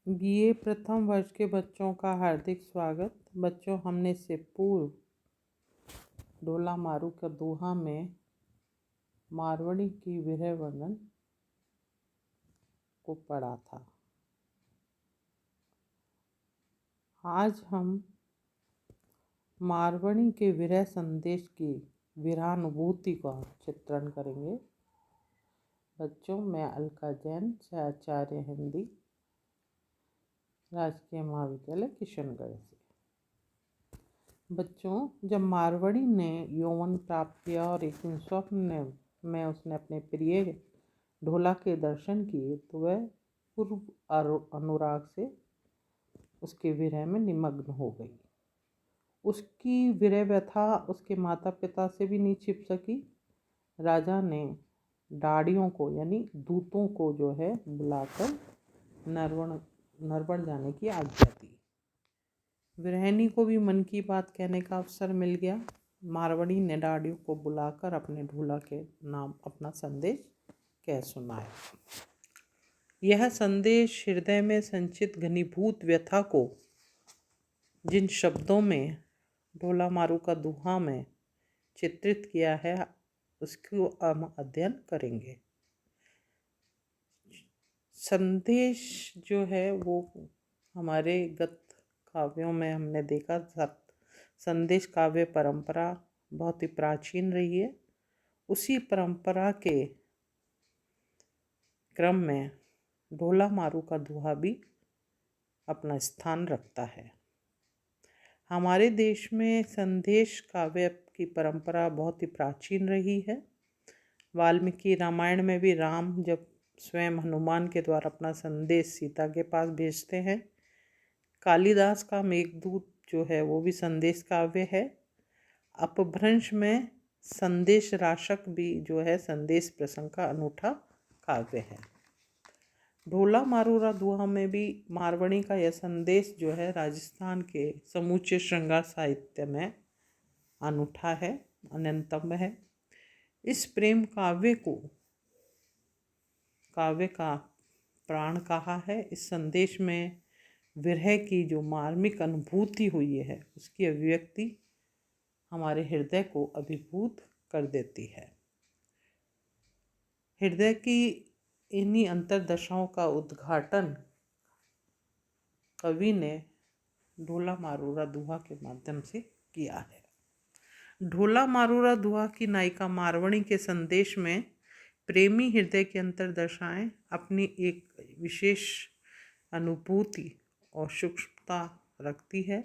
BA प्रथम वर्ष के बच्चों का हार्दिक स्वागत। बच्चों, हमने से पूर्व ढोला मारू का दोहा में मारवाड़ी की विरह वर्णन को पढ़ा था। आज हम मारवाड़ी के विरह संदेश की विरहानुभूति का चित्रण करेंगे। बच्चों, मैं अलका जैन, आचार्य हिंदी, राजकीय महाविद्यालय किशनगढ़ से। बच्चों, जब मारवाड़ी ने यौवन प्राप्त किया और एक दिन स्वप्न में उसने अपने प्रिय ढोला के दर्शन किए तो वह पूर्व अनुराग से उसके विरह में निमग्न हो गई। उसकी विरह व्यथा उसके माता पिता से भी नहीं छिप सकी। राजा ने डाड़ियों को यानी दूतों को जो है बुलाकर नरवण जाने की आज्ञा दी। विरहिणी को भी मन की बात कहने का अवसर मिल गया। मारवाड़ी ने डाड़ियों को बुलाकर अपने ढोला के नाम अपना संदेश कह सुनाया। यह संदेश हृदय में संचित घनीभूत व्यथा को जिन शब्दों में ढोला मारू का दोहा में चित्रित किया है उसको हम अध्ययन करेंगे। संदेश जो है वो हमारे गत काव्यों में हमने देखा। संदेश काव्य परंपरा बहुत ही प्राचीन रही है। उसी परंपरा के क्रम में ढोला मारू का दोहा भी अपना स्थान रखता है। हमारे देश में संदेश काव्य की परंपरा बहुत ही प्राचीन रही है। वाल्मीकि रामायण में भी राम जब स्वयं हनुमान के द्वारा अपना संदेश सीता के पास भेजते हैं। कालिदास का मेघदूत जो है वो भी संदेश काव्य है। अपभ्रंश में संदेश राशक भी जो है संदेश प्रसंग का अनूठा काव्य है। ढोला मारूरा दोहा में भी मारवाड़ी का यह संदेश जो है राजस्थान के समूचे श्रृंगार साहित्य में अनूठा है, अनंतम है। इस प्रेम काव्य का प्राण कहा है। इस संदेश में विरह की जो मार्मिक अनुभूति हुई है उसकी अभिव्यक्ति हमारे हृदय को अभिभूत कर देती है। हृदय की इन्हीं अंतर्दशाओं का उद्घाटन कवि ने ढोला मारूरा दोहा के माध्यम से किया है। ढोला मारूरा दोहा की नायिका मारवाड़ी के संदेश में प्रेमी हृदय की अंतर्दशाएं अपनी एक विशेष अनुभूति और सूक्ष्मता रखती है।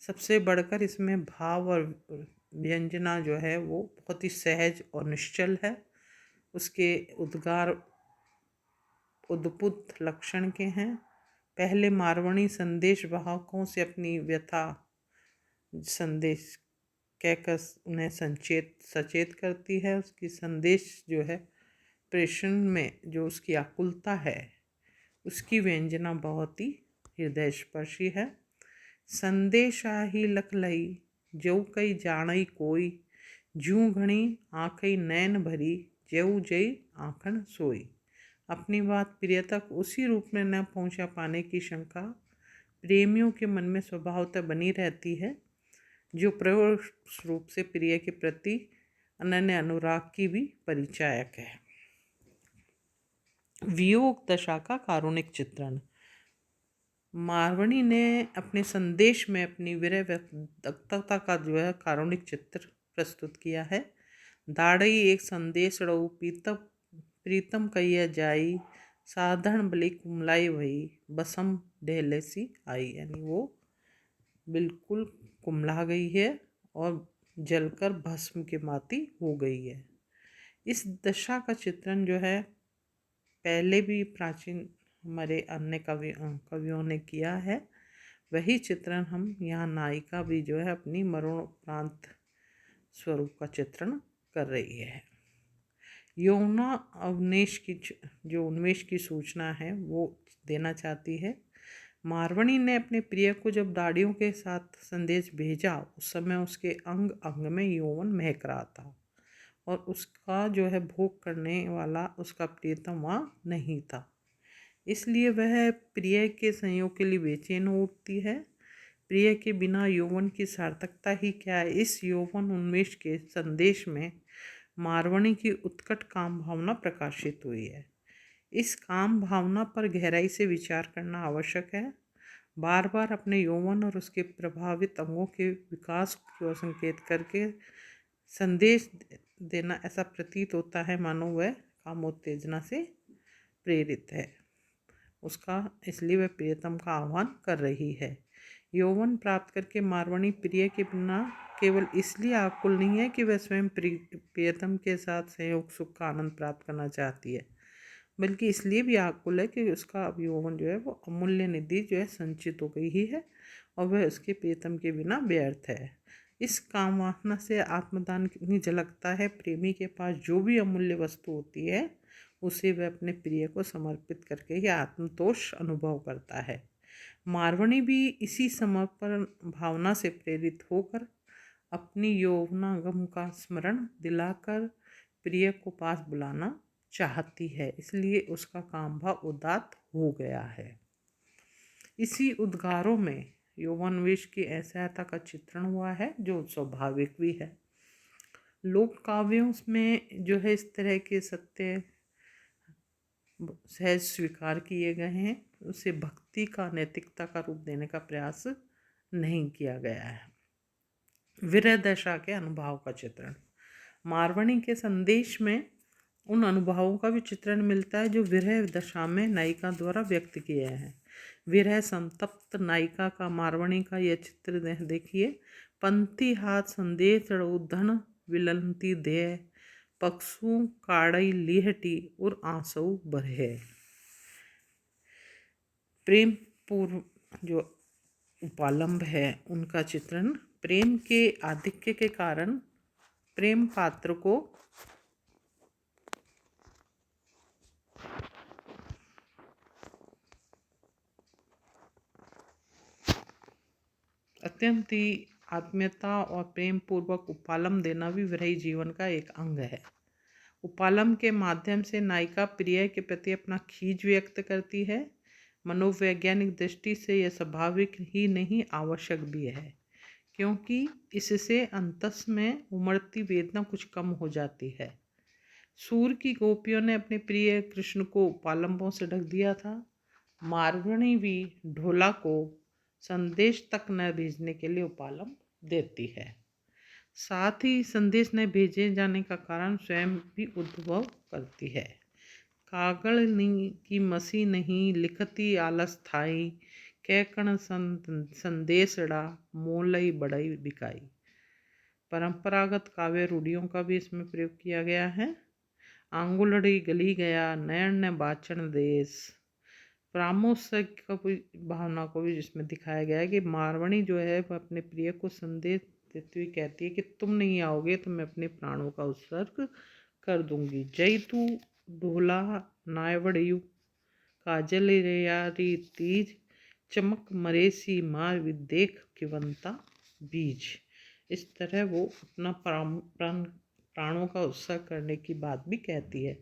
सबसे बढ़कर इसमें भाव और व्यंजना जो है वो बहुत ही सहज और निश्चल है। उसके उद्गार उद्भुत लक्षण के हैं। पहले मारवाड़ी संदेश वाहकों से अपनी व्यथा संदेश कहकर उन्हें सचेत करती है। उसकी संदेश जो है प्रेषण में जो उसकी आकुलता है उसकी व्यंजना बहुत ही हृदय स्पर्शी है। संदेश आही लखलई जो कई जानई कोई, जूं घणी आँखई नैन भरी, जेऊ जई आँखन सोई। अपनी बात प्रिय तक उसी रूप में न पहुँचा पाने की शंका प्रेमियों के मन में स्वभावतः बनी रहती है, जो परोक्ष रूप से प्रिय के प्रति अनन्य अनुराग की भी परिचायक है। वियोग दशा का कारुणिक चित्रण। मारवाड़ी ने अपने संदेश में अपनी विरह व्यक्तता का जो है कारुणिक चित्र प्रस्तुत किया है। दाड़ई एक संदेश रऊ प्रीतम कहिया जाई, साधारण बली कुमलाई भई, बसम ढेलेसी आई। यानी वो बिल्कुल कुमला गई है और जलकर भस्म के माती हो गई है। इस दशा का चित्रण जो है पहले भी प्राचीन हमारे अन्य कवियों ने किया है। वही चित्रण हम यहाँ नायिका भी जो है अपनी मरणोपरांत स्वरूप का चित्रण कर रही है। यौना उन्मेष की सूचना है वो देना चाहती है। मारवाड़ी ने अपने प्रिय को जब दाड़ियों के साथ संदेश भेजा उस समय उसके अंग अंग में यौवन महक रहा था और उसका जो है भोग करने वाला उसका प्रियतम वहाँ नहीं था। इसलिए वह प्रिय के संयोग के लिए बेचैन हो उठती है। प्रिय के बिना यौवन की सार्थकता ही क्या है। इस यौवन उन्मेष के संदेश में मारवाणी की उत्कट काम भावना प्रकाशित हुई है। इस काम भावना पर गहराई से विचार करना आवश्यक है। बार बार अपने यौवन और उसके प्रभावित अंगों के विकास को संकेत करके संदेश देना ऐसा प्रतीत होता है मानो वह कामोत्तेजना से प्रेरित है उसका, इसलिए वह प्रियतम का आह्वान कर रही है। यौवन प्राप्त करके मारवाणी प्रिय के बिना केवल इसलिए आकुल नहीं है कि वह स्वयं प्रियतम के साथ संयोग सुख का आनंद प्राप्त करना चाहती है, बल्कि इसलिए भी आकुल है कि उसका अब यौवन जो है वो अमूल्य निधि जो है संचित हो गई ही है और वह उसके प्रियतम के बिना व्यर्थ है। इस काम वासना से आत्मदान कितनी झलकता है। प्रेमी के पास जो भी अमूल्य वस्तु होती है उसे वह अपने प्रिय को समर्पित करके ही आत्मतोष अनुभव करता है। मारवाणी भी इसी समर्पण भावना से प्रेरित होकर अपनी यौवनागम का स्मरण दिलाकर प्रिय को पास बुलाना चाहती है, इसलिए उसका काम भाव उदात्त हो गया है। इसी उद्गारों में यौवनवेश की असहायता का चित्रण हुआ है जो स्वाभाविक भी है। लोक काव्यों में जो है इस तरह के सत्य सहज स्वीकार किए गए हैं, उसे भक्ति का नैतिकता का रूप देने का प्रयास नहीं किया गया है। विरह दशा के अनुभव का चित्रण। मारवाणी के संदेश में उन अनुभवों का भी चित्रण मिलता है जो विरह दशा में नायिका द्वारा व्यक्त किए हैं। विरह संतप्त नायिका का मारवाणी का यह चित्र देखिए। पंथी हाथ संदेश चढ़ो धन विलंती देह पक्षु काड़ई लिहटी और आंसू बरहे। प्रेम पूर्व जो उपालंब है उनका चित्रण। प्रेम के आधिक्य के कारण प्रेम पात्र को अत्यंत ही आत्मीयता और प्रेम पूर्वक उपालम देना भी विरही जीवन का एक अंग है। उपालम के माध्यम से नायिका प्रिय के प्रति अपना खींच व्यक्त करती है। मनोवैज्ञानिक दृष्टि से यह स्वाभाविक ही नहीं आवश्यक भी है, क्योंकि इससे अंतस में उमड़ती वेदना कुछ कम हो जाती है। सूर की गोपियों ने अपने प्रिय कृष्ण को उपालंबों से ढक दिया था। मारवाणी भी ढोला को संदेश तक न भेजने के लिए उपालंब देती है। साथ ही संदेश न भेजे जाने का कारण स्वयं भी उद्भव करती है। कागड़ की मसी नहीं लिखती आलस थाई कैकण संदेशड़ा मोलई बड़ई बिकाई। परंपरागत काव्य रूढ़ियों का भी इसमें प्रयोग किया गया है। आंगुलड़ी गली गया नयन ने बाचन देश। प्रामोत्सक भावना को भी जिसमें दिखाया गया है कि मारवाणी जो है वह अपने प्रिय को संदेश देती हुई कहती है कि तुम नहीं आओगे तो मैं अपने प्राणों का उत्सर्ग कर दूंगी। जय तू ढोला नायवड़यू काजल रेयारी तीज चमक मरेसी मार विदेख किवंता बीज। इस तरह वो अपना प्राणों का उत्सर्ग करने की बात भी कहती है।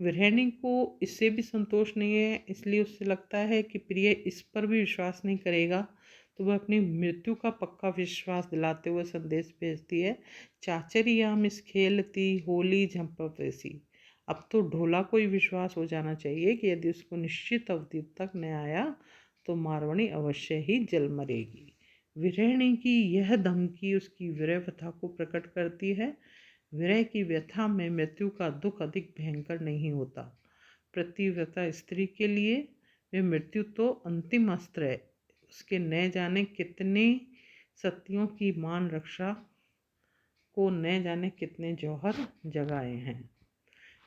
विरहिणी को इससे भी संतोष नहीं है, इसलिए उससे लगता है कि प्रिय इस पर भी विश्वास नहीं करेगा, तो वह अपनी मृत्यु का पक्का विश्वास दिलाते हुए संदेश भेजती है। चाचरी आम इस खेलती होली झंपवेसी। अब तो ढोला को ही विश्वास हो जाना चाहिए कि यदि उसको निश्चित अवधि तक न आया तो मारवाणी अवश्य ही जल मरेगी। विरहिणी की यह धमकी उसकी विरह व्यथा को प्रकट करती है। विरह की व्यथा में मृत्यु का दुख अधिक भयंकर नहीं होता। प्रतिव्रता स्त्री के लिए वह मृत्यु तो अंतिम अस्त्र है। उसके न जाने कितने सतियों की मान रक्षा को न जाने कितने जौहर जगाए हैं।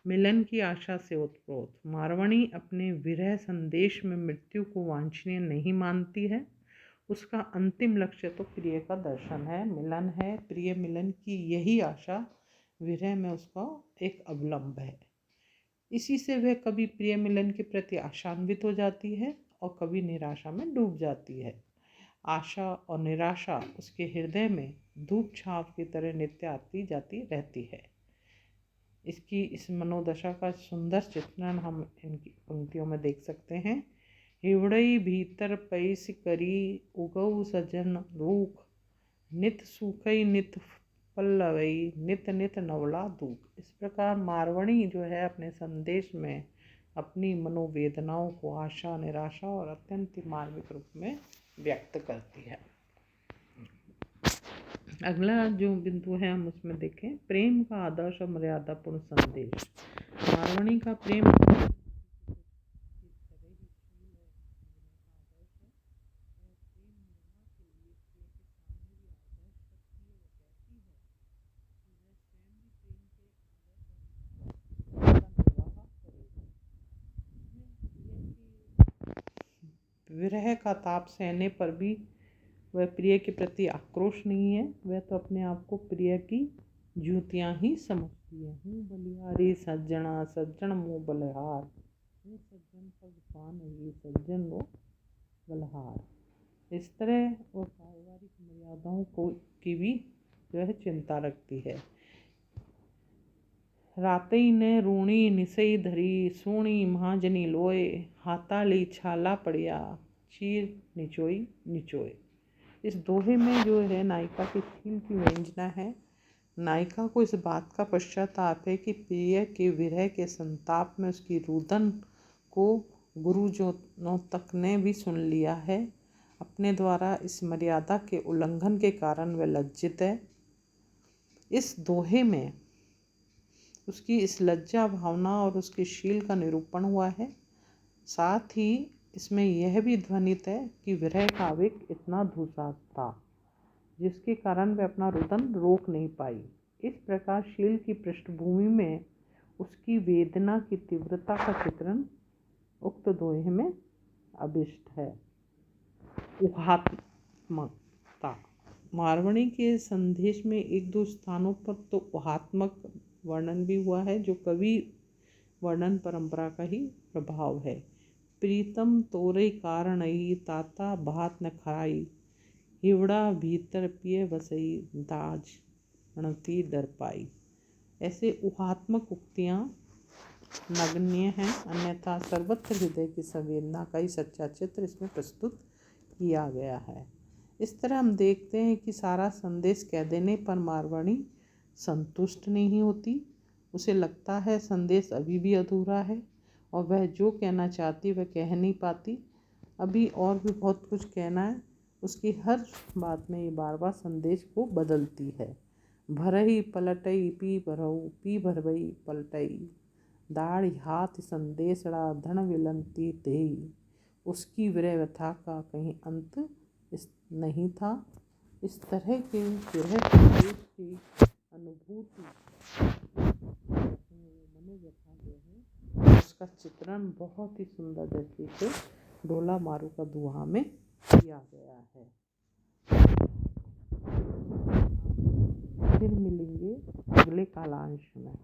मिलन की आशा से ओतप्रोत मारवाणी अपने विरह संदेश में मृत्यु को वांछनीय नहीं मानती है। उसका अंतिम लक्ष्य तो प्रिय का दर्शन है, मिलन है। प्रिय मिलन की यही आशा विरह में उसका एक अवलंब है। इसी से वह कभी प्रिय मिलन के प्रति आशान्वित हो जाती है और कभी निराशा में डूब जाती है। आशा और निराशा उसके हृदय में धूप छाँव की तरह नित्य आती जाती रहती है। इसकी इस मनोदशा का सुंदर चित्रण हम इनकी पंक्तियों में देख सकते हैं। हिवड़ई भीतर पैस करी उगऊ सजन रूख, नित सूखई नित पल्लवई नित नित नवला दूख। इस प्रकार मारवणी जो है अपने संदेश में अपनी मनोवेदनाओं को आशा, निराशा और अत्यंत मार्मिक रूप में व्यक्त करती है। अगला जो बिंदु है हम उसमें देखें, प्रेम का आदर्श और मर्यादापूर्ण संदेश। मारवणी का प्रेम विरह का ताप सहने पर भी वह प्रिय के प्रति आक्रोश नहीं है। वह तो अपने आप को प्रिय की जूतियाँ ही समझती है। हूँ बलिहारी सज्जना सज्जन मुँह बलिहार, हूँ सज्जन भगवान ये सज्जन वो बलिहार। इस तरह वो पारिवारिक मर्यादाओं को की भी जो है चिंता रखती है। रातई ने रूणी निसई धरी, सोणी महाजनी लोए, हाथाली छाला पड़िया, चीर निचोई निचोए। इस दोहे में जो है नायिका के शील की व्यंजना है। नायिका को इस बात का पश्चाताप है कि प्रिय के विरह के संताप में उसकी रुदन को गुरुजनों तक ने भी सुन लिया है। अपने द्वारा इस मर्यादा के उल्लंघन के कारण वह लज्जित है। इस दोहे में उसकी इस लज्जा भावना और उसके शील का निरूपण हुआ है। साथ ही इसमें यह भी ध्वनित है कि विरह का आवेग इतना धूसर था जिसके कारण वह अपना रुदन रोक नहीं पाई। इस प्रकार शील की पृष्ठभूमि में उसकी वेदना की तीव्रता का चित्रण उक्त दोहे में अभिष्ट है। ऊहात्मकता। मारवणी के संदेश में एक दो स्थानों पर तो ऊहात्मक वर्णन भी हुआ है जो कवि वर्णन परंपरा का ही प्रभाव है। प्रीतम तोरे कारणई ताता भात न खाई, हिवड़ा भीतर पिए बसई दाज अणती डर पाई। ऐसे ऊहात्मक उक्तियाँ नगण्य हैं, अन्यथा सर्वत्र हृदय की संवेदना का ही सच्चा चित्र इसमें प्रस्तुत किया गया है। इस तरह हम देखते हैं कि सारा संदेश कह देने पर मारवाणी संतुष्ट नहीं होती। उसे लगता है संदेश अभी भी अधूरा है और वह जो कहना चाहती वह कह नहीं पाती। अभी और भी बहुत कुछ कहना है। उसकी हर बात में ये बार बार संदेश को बदलती है। भरही पलटई पी भरऊ पी भरवई पलटई, दाढ़ी हाथ संदेशड़ा धन विलंती देई। उसकी विरह व्यथा का कहीं अंत नहीं था। इस तरह के विरह संदेश की अनुभूति मनोव्यथा जो है उसका चित्रण बहुत ही सुंदर दृष्टि से ढोला मारू का दुहा में किया गया है। फिर मिलेंगे अगले कालांश में।